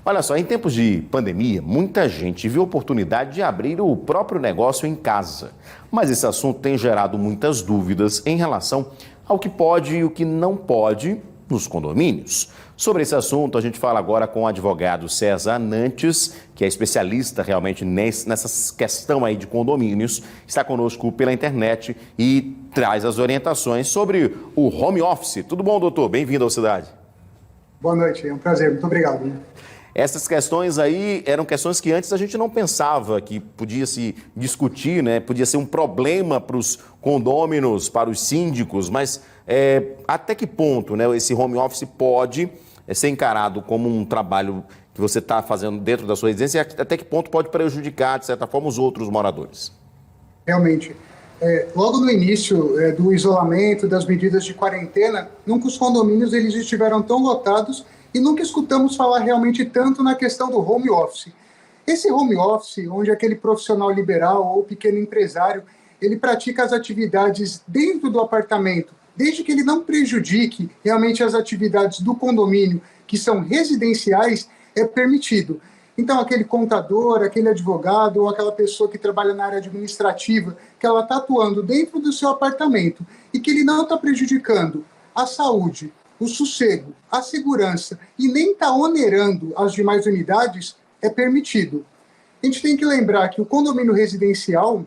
Olha só, em tempos de pandemia, muita gente viu a oportunidade de abrir o próprio negócio em casa. Mas esse assunto tem gerado muitas dúvidas em relação ao que pode e o que não pode nos condomínios. Sobre esse assunto, a gente fala agora com o advogado César Nantes, que é especialista realmente nessa questão aí de condomínios. Está conosco pela internet e traz as orientações sobre o home office. Tudo bom, doutor? Bem-vindo ao Cidade. Boa noite, é um prazer, muito obrigado. Essas questões aí eram questões que antes a gente não pensava que podia se discutir, né? Podia ser um problema para os condôminos, para os síndicos, mas até que ponto, né, esse home office pode ser encarado como um trabalho que você está fazendo dentro da sua residência e até que ponto pode prejudicar, de certa forma, os outros moradores? Realmente, logo no início do isolamento, das medidas de quarentena, nunca os condomínios eles estiveram tão lotados e nunca escutamos falar realmente tanto na questão do home office. Esse home office, onde aquele profissional liberal ou pequeno empresário, ele pratica as atividades dentro do apartamento, desde que ele não prejudique realmente as atividades do condomínio, que são residenciais, é permitido. Então, aquele contador, aquele advogado ou aquela pessoa que trabalha na área administrativa, que ela está atuando dentro do seu apartamento e que ele não está prejudicando a saúde, o sossego, a segurança e nem está onerando as demais unidades, é permitido. A gente tem que lembrar que o condomínio residencial,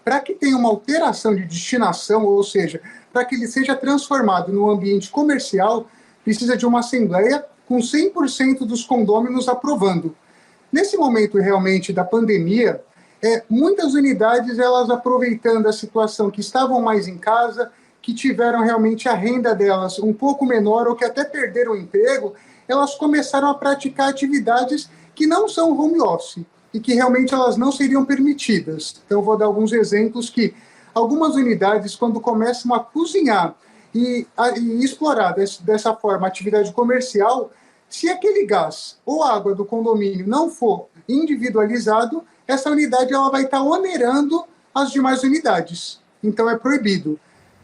para que tenha uma alteração de destinação, ou seja, para que ele seja transformado num ambiente comercial, precisa de uma assembleia com 100% dos condôminos aprovando. Nesse momento realmente da pandemia, muitas unidades, elas aproveitando a situação que estavam mais em casa, que tiveram realmente a renda delas um pouco menor ou que até perderam o emprego, elas começaram a praticar atividades que não são home office e que realmente elas não seriam permitidas. Então, eu vou dar alguns exemplos que algumas unidades, quando começam a cozinhar e explorar dessa forma a atividade comercial, se aquele gás ou água do condomínio não for individualizado, essa unidade ela vai estar onerando as demais unidades. Então, é proibido.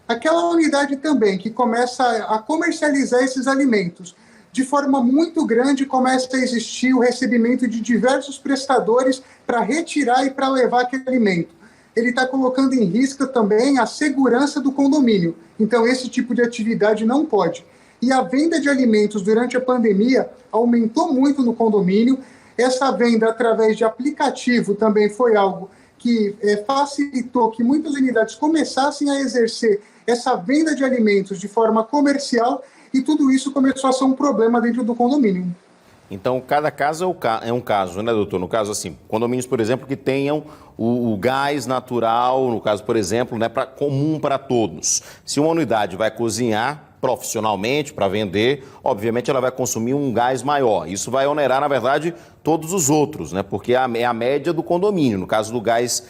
Aquela unidade também que começa a comercializar esses alimentos, de forma muito grande começa a existir o recebimento de diversos prestadores para retirar e para levar aquele alimento. Ele está colocando em risco também a segurança do condomínio. Então, esse tipo de atividade não pode. E a venda de alimentos durante a pandemia aumentou muito no condomínio. Essa venda através de aplicativo também foi algo que facilitou que muitas unidades começassem a exercer essa venda de alimentos de forma comercial e tudo isso começou a ser um problema dentro do condomínio. Então, cada caso é um caso, né, doutor? No caso, assim, condomínios, por exemplo, que tenham o gás natural, no caso, por exemplo, né, comum para todos. Se uma unidade vai cozinhar profissionalmente para vender, obviamente ela vai consumir um gás maior. Isso vai onerar, na verdade, todos os outros, né? Porque é a média do condomínio, no caso do gás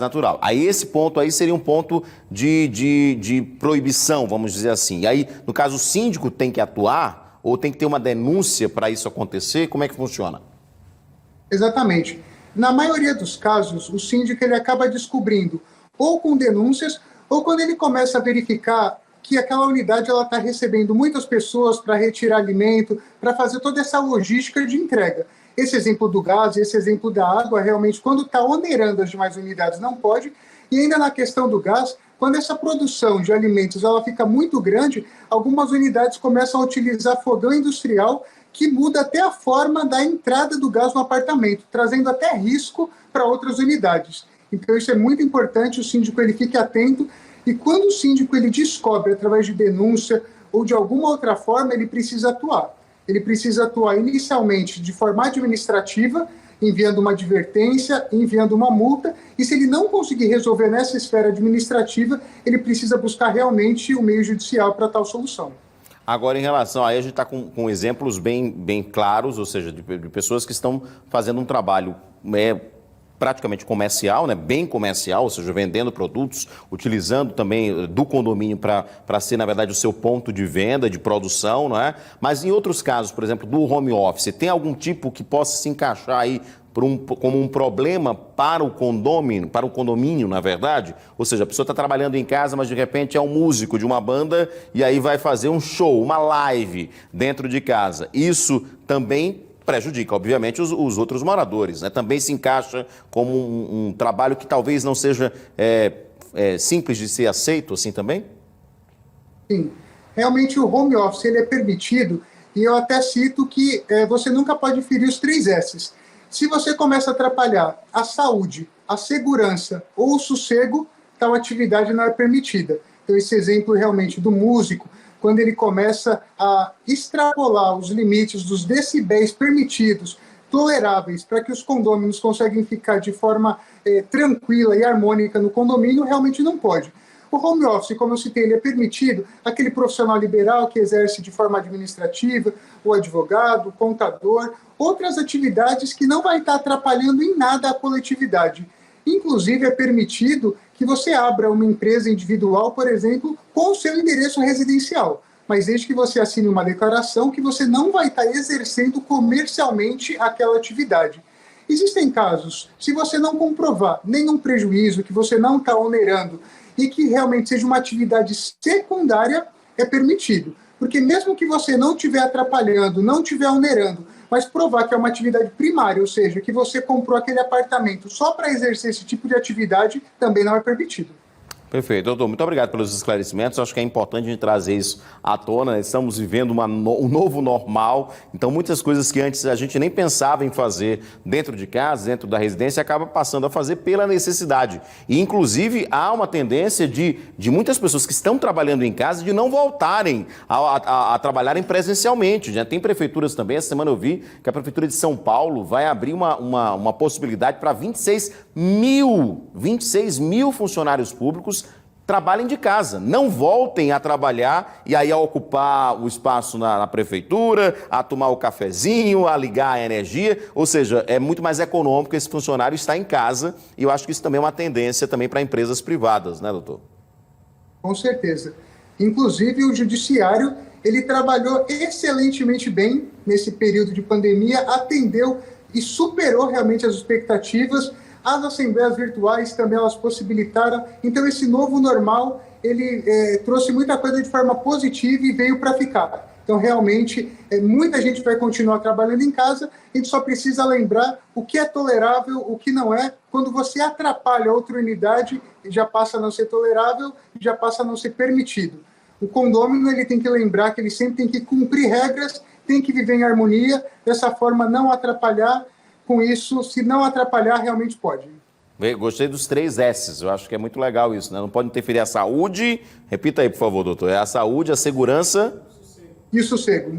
natural. Aí esse ponto aí seria um ponto de proibição, vamos dizer assim. E aí, no caso, o síndico tem que atuar ou tem que ter uma denúncia para isso acontecer? Como é que funciona? Exatamente. Na maioria dos casos, o síndico ele acaba descobrindo ou com denúncias ou quando ele começa a verificar que aquela unidade está recebendo muitas pessoas para retirar alimento, para fazer toda essa logística de entrega. Esse exemplo do gás, esse exemplo da água, realmente, quando está onerando as demais unidades, não pode. E ainda na questão do gás, quando essa produção de alimentos ela fica muito grande, algumas unidades começam a utilizar fogão industrial, que muda até a forma da entrada do gás no apartamento, trazendo até risco para outras unidades. Então, isso é muito importante, o síndico ele fique atento. E quando o síndico ele descobre através de denúncia ou de alguma outra forma, ele precisa atuar. Ele precisa atuar inicialmente de forma administrativa, enviando uma advertência, enviando uma multa, e se ele não conseguir resolver nessa esfera administrativa, ele precisa buscar realmente o meio judicial para tal solução. Agora, em relação aí, a gente está com exemplos bem claros, ou seja, de pessoas que estão fazendo um trabalho praticamente comercial, né, bem comercial, ou seja, vendendo produtos, utilizando também do condomínio para ser, na verdade, o seu ponto de venda, de produção, não é? Mas em outros casos, por exemplo, do home office, tem algum tipo que possa se encaixar aí como um problema para o condomínio, na verdade? Ou seja, a pessoa está trabalhando em casa, mas de repente é um músico de uma banda e aí vai fazer um show, uma live dentro de casa. Isso também prejudica, obviamente, os outros moradores, né? Também se encaixa como um trabalho que talvez não seja simples de ser aceito assim também? Sim, realmente o home office ele é permitido e eu até cito que você nunca pode ferir os 3 S's. Se você começa a atrapalhar a saúde, a segurança ou o sossego, tal atividade não é permitida. Então esse exemplo realmente do músico, quando ele começa a extrapolar os limites dos decibéis permitidos, toleráveis, para que os condôminos conseguem ficar de forma tranquila e harmônica no condomínio, realmente não pode. O home office, como eu citei, ele é permitido aquele profissional liberal que exerce de forma administrativa, o advogado, o contador, outras atividades que não vai estar atrapalhando em nada a coletividade. Inclusive, é permitido que você abra uma empresa individual, por exemplo, com o seu endereço residencial, mas desde que você assine uma declaração que você não vai estar exercendo comercialmente aquela atividade. Existem casos, se você não comprovar nenhum prejuízo, que você não está onerando e que realmente seja uma atividade secundária, é permitido. Porque mesmo que você não estiver atrapalhando, não estiver onerando, mas provar que é uma atividade primária, ou seja, que você comprou aquele apartamento só para exercer esse tipo de atividade, também não é permitido. Perfeito. Doutor, muito obrigado pelos esclarecimentos. Acho que é importante a gente trazer isso à tona, né? Estamos vivendo um novo normal, então muitas coisas que antes a gente nem pensava em fazer dentro de casa, dentro da residência, acaba passando a fazer pela necessidade. E, inclusive, há uma tendência de muitas pessoas que estão trabalhando em casa de não voltarem a trabalharem presencialmente, né? Tem prefeituras também, essa semana eu vi que a Prefeitura de São Paulo vai abrir uma possibilidade para 26 mil funcionários públicos trabalhem de casa, não voltem a trabalhar e aí a ocupar o espaço na prefeitura, a tomar o cafezinho, a ligar a energia, ou seja, é muito mais econômico esse funcionário estar em casa e eu acho que isso também é uma tendência também para empresas privadas, né, doutor? Com certeza. Inclusive, o judiciário, ele trabalhou excelentemente bem nesse período de pandemia, atendeu e superou realmente as expectativas. As assembleias virtuais também elas possibilitaram. Então, esse novo normal, ele trouxe muita coisa de forma positiva e veio para ficar. Então, realmente, muita gente vai continuar trabalhando em casa. A gente só precisa lembrar o que é tolerável, o que não é. Quando você atrapalha outra unidade, já passa a não ser tolerável, já passa a não ser permitido. O condômino ele tem que lembrar que ele sempre tem que cumprir regras, tem que viver em harmonia, dessa forma não atrapalhar. Com isso, se não atrapalhar, realmente pode. Gostei dos 3 S's, eu acho que é muito legal isso, né? Não pode interferir a saúde, repita aí, por favor, doutor, é a saúde, a segurança E o sossego.